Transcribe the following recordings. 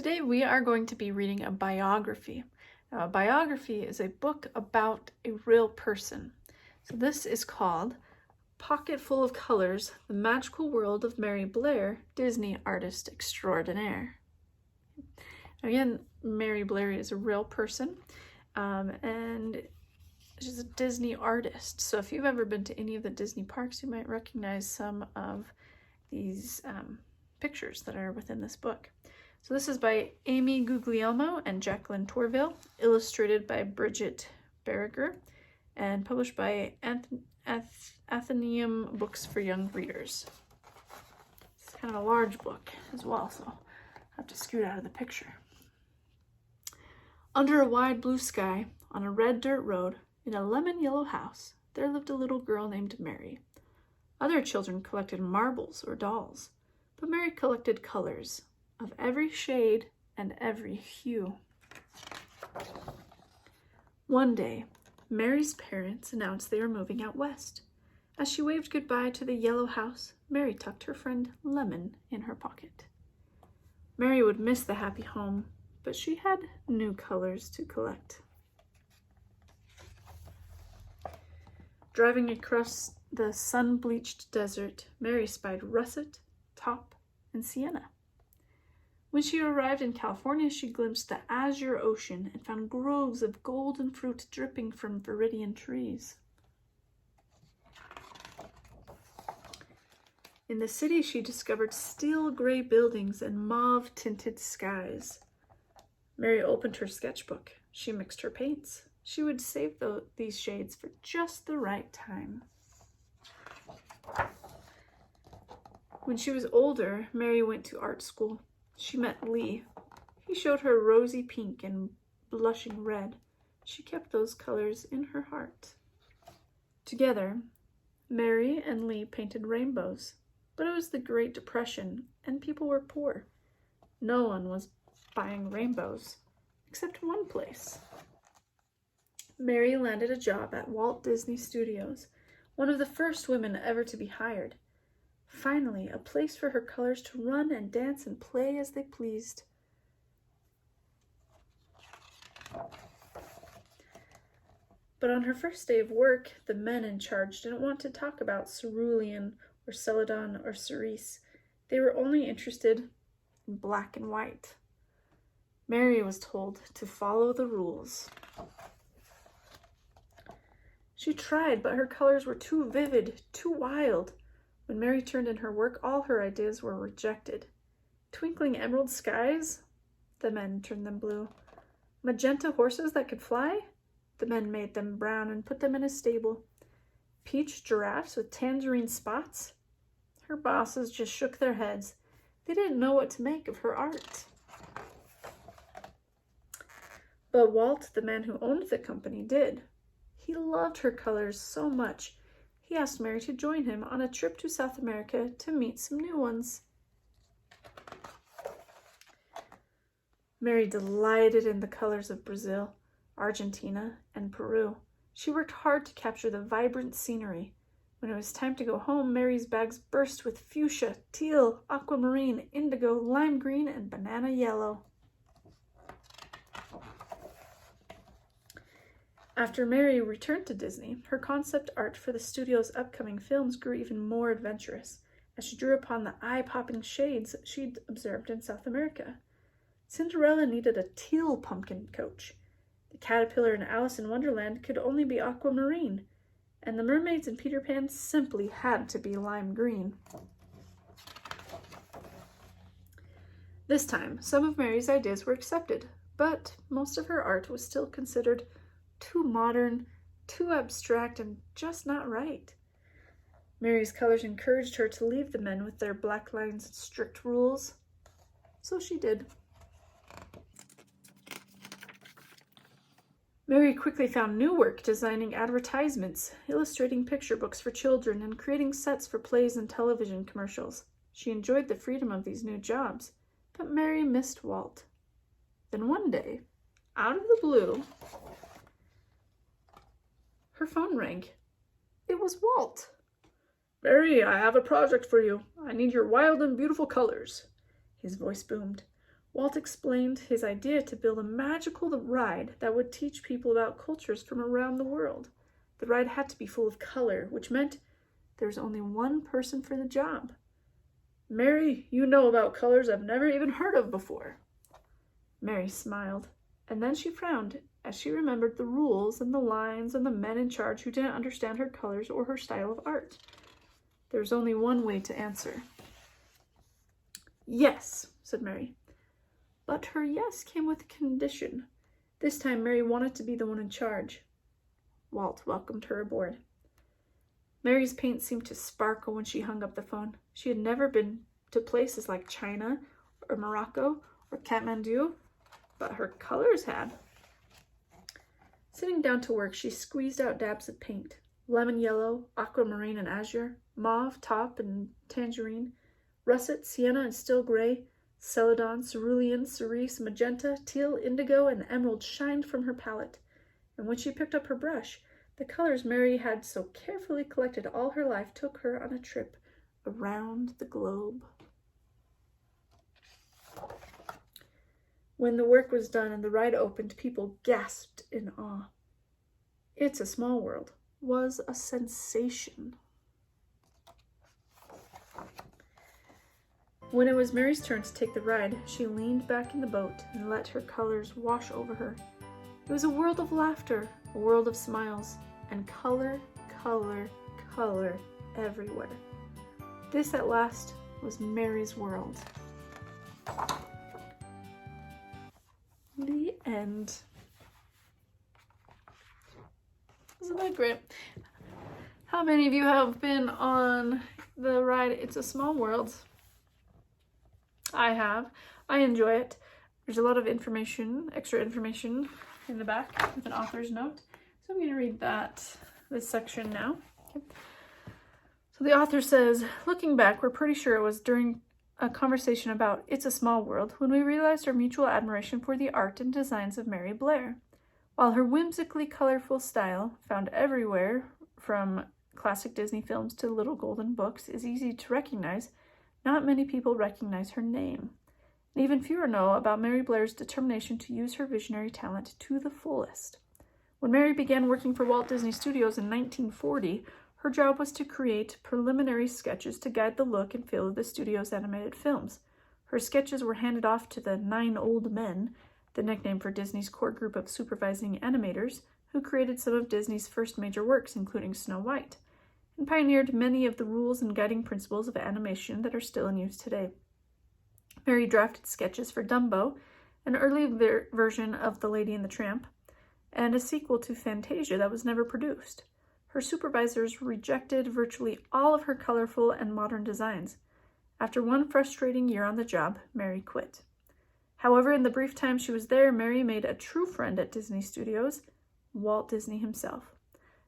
today we are going to be reading a biography. Now, a biography is a book about a real person. So this is called Pocket Full of Colors, The Magical World of Mary Blair, Disney Artist Extraordinaire. Again, Mary Blair is a real person, and she's a Disney artist. So if you've ever been to any of the Disney parks, you might recognize some of these pictures that are within this book. So this is by Amy Guglielmo and Jacqueline Tourville, illustrated by Brigette Barrager, and published by Antheneum Books for young readers. It's kind of a large book as well, so I'll have to scoot out of the picture. Under a wide blue sky, on a red dirt road, in a lemon yellow house, there lived a little girl named Mary. Other children collected marbles or dolls, but Mary collected colors of every shade and every hue. One day, Mary's parents announced they were moving out west. As she waved goodbye to the yellow house, Mary tucked her friend Lemon in her pocket. Mary would miss the happy home, but she had new colors to collect. Driving across the sun-bleached desert, Mary spied russet, top, and sienna. When she arrived in California, she glimpsed the azure ocean and found groves of golden fruit dripping from viridian trees. In the city, she discovered steel gray buildings and mauve-tinted skies. Mary opened her sketchbook. She mixed her paints. She would save these shades for just the right time. When she was older, Mary went to art school. She met Lee. He showed her rosy pink and blushing red. She kept those colors in her heart. Together, Mary and Lee painted rainbows, but it was the Great Depression and people were poor. No one was buying rainbows, except one place. Mary landed a job at Walt Disney Studios, one of the first women ever to be hired. Finally, a place for her colors to run and dance and play as they pleased. But on her first day of work, the men in charge didn't want to talk about cerulean or celadon or cerise. They were only interested in black and white. Mary was told to follow the rules. She tried, but her colors were too vivid, too wild. When Mary turned in her work, all her ideas were rejected. Twinkling emerald skies? The men turned them blue. Magenta horses that could fly? The men made them brown and put them in a stable. Peach giraffes with tangerine spots? Her bosses just shook their heads. They didn't know what to make of her art. But Walt, the man who owned the company, did. He loved her colors so much. He asked Mary to join him on a trip to South America to meet some new ones. Mary delighted in the colors of Brazil, Argentina, and Peru. She worked hard to capture the vibrant scenery. When it was time to go home, Mary's bags burst with fuchsia, teal, aquamarine, indigo, lime green, and banana yellow. After Mary returned to Disney, her concept art for the studio's upcoming films grew even more adventurous as she drew upon the eye-popping shades she'd observed in South America. Cinderella needed a teal pumpkin coach. The caterpillar in Alice in Wonderland could only be aquamarine, and the mermaids in Peter Pan simply had to be lime green. This time, some of Mary's ideas were accepted, but most of her art was still considered too modern, too abstract, and just not right. Mary's colors encouraged her to leave the men with their black lines and strict rules, so she did. Mary quickly found new work designing advertisements, illustrating picture books for children, and creating sets for plays and television commercials. She enjoyed the freedom of these new jobs, but Mary missed Walt. Then one day, out of the blue, her phone rang. It was Walt. "Mary, I have a project for you. I need your wild and beautiful colors." His voice boomed. Walt explained his idea to build a magical ride that would teach people about cultures from around the world. The ride had to be full of color, which meant there was only one person for the job. Mary, you know about colors I've never even heard of before. Mary smiled, and then she frowned as she remembered the rules and the lines and the men in charge who didn't understand her colors or her style of art. There was only one way to answer. Yes, said Mary. But her yes came with a condition. This time Mary wanted to be the one in charge. Walt welcomed her aboard. Mary's paint seemed to sparkle when she hung up the phone. She had never been to places like China or Morocco or Kathmandu, but her colors had. Sitting down to work, she squeezed out dabs of paint. Lemon yellow, aquamarine and azure, mauve, taupe and tangerine, russet, sienna and still gray, celadon, cerulean, cerise, magenta, teal, indigo, and emerald shined from her palette. And when she picked up her brush, the colors Mary had so carefully collected all her life took her on a trip around the globe. When the work was done and the ride opened, people gasped in awe. It's a Small World was a sensation. When it was Mary's turn to take the ride, she leaned back in the boat and let her colors wash over her. It was a world of laughter, a world of smiles, and color, color, color everywhere. This at last was Mary's world. The end. Isn't that great? How many of you have been on the ride It's a Small World? I have. I enjoy it. There's a lot of information, extra information in the back with an author's note. So I'm going to read this section now. Okay. So the author says, looking back, we're pretty sure it was during a conversation about It's a Small World when we realized our mutual admiration for the art and designs of Mary Blair. While her whimsically colorful style, found everywhere from classic Disney films to Little Golden Books, is easy to recognize, not many people recognize her name. And even fewer know about Mary Blair's determination to use her visionary talent to the fullest. When Mary began working for Walt Disney Studios in 1940, her job was to create preliminary sketches to guide the look and feel of the studio's animated films. Her sketches were handed off to the 9 Old Men, the nickname for Disney's core group of supervising animators, who created some of Disney's first major works, including Snow White, and pioneered many of the rules and guiding principles of animation that are still in use today. Mary drafted sketches for Dumbo, an early version of The Lady and the Tramp, and a sequel to Fantasia that was never produced. Her supervisors rejected virtually all of her colorful and modern designs. After one frustrating year on the job, Mary quit. However, in the brief time she was there, Mary made a true friend at Disney Studios, Walt Disney himself.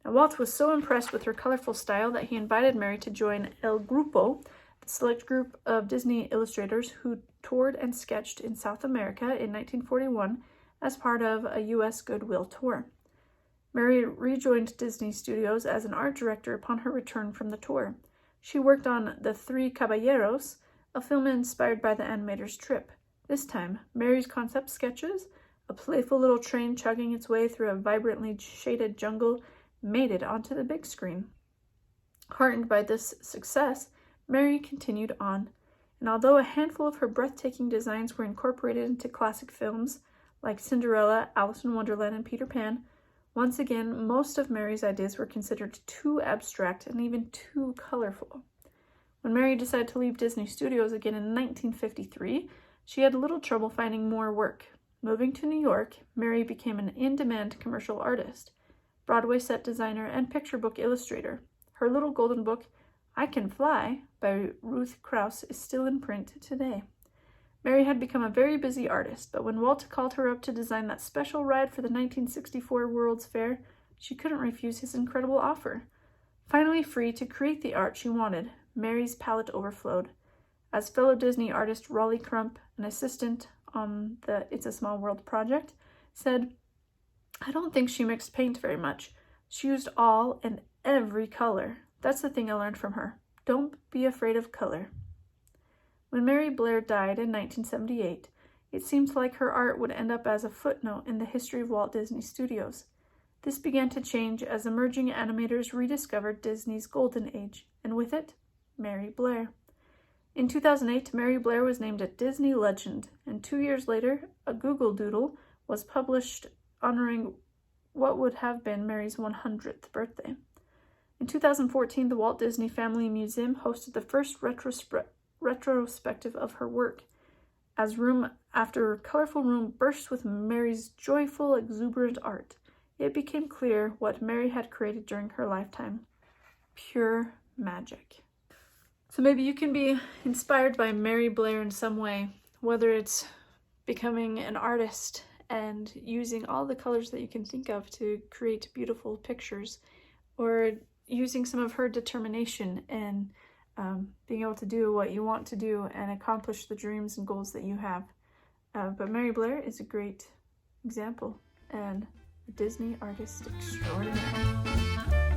Now, Walt was so impressed with her colorful style that he invited Mary to join El Grupo, the select group of Disney illustrators who toured and sketched in South America in 1941 as part of a U.S. Goodwill tour. Mary rejoined Disney Studios as an art director upon her return from the tour. She worked on The Three Caballeros, a film inspired by the animator's trip. This time, Mary's concept sketches, a playful little train chugging its way through a vibrantly shaded jungle, made it onto the big screen. Heartened by this success, Mary continued on, and although a handful of her breathtaking designs were incorporated into classic films like Cinderella, Alice in Wonderland, and Peter Pan, once again, most of Mary's ideas were considered too abstract and even too colorful. When Mary decided to leave Disney Studios again in 1953, she had little trouble finding more work. Moving to New York, Mary became an in-demand commercial artist, Broadway set designer, and picture book illustrator. Her Little Golden Book, I Can Fly, by Ruth Krauss, is still in print today. Mary had become a very busy artist, but when Walt called her up to design that special ride for the 1964 World's Fair, she couldn't refuse his incredible offer. Finally free to create the art she wanted, Mary's palette overflowed. As fellow Disney artist Raleigh Crump, an assistant on the It's a Small World project, said, I don't think she mixed paint very much. She used all and every color. That's the thing I learned from her. Don't be afraid of color. When Mary Blair died in 1978, it seemed like her art would end up as a footnote in the history of Walt Disney Studios. This began to change as emerging animators rediscovered Disney's golden age, and with it, Mary Blair. In 2008, Mary Blair was named a Disney legend, and 2 years later, a Google Doodle was published honoring what would have been Mary's 100th birthday. In 2014, the Walt Disney Family Museum hosted the first retrospective of her work, as room after colorful room burst with Mary's joyful, exuberant art. It became clear what Mary had created during her lifetime. Pure magic. So maybe you can be inspired by Mary Blair in some way, whether it's becoming an artist and using all the colors that you can think of to create beautiful pictures, or using some of her determination and being able to do what you want to do and accomplish the dreams and goals that you have. But Mary Blair is a great example and a Disney artist extraordinaire.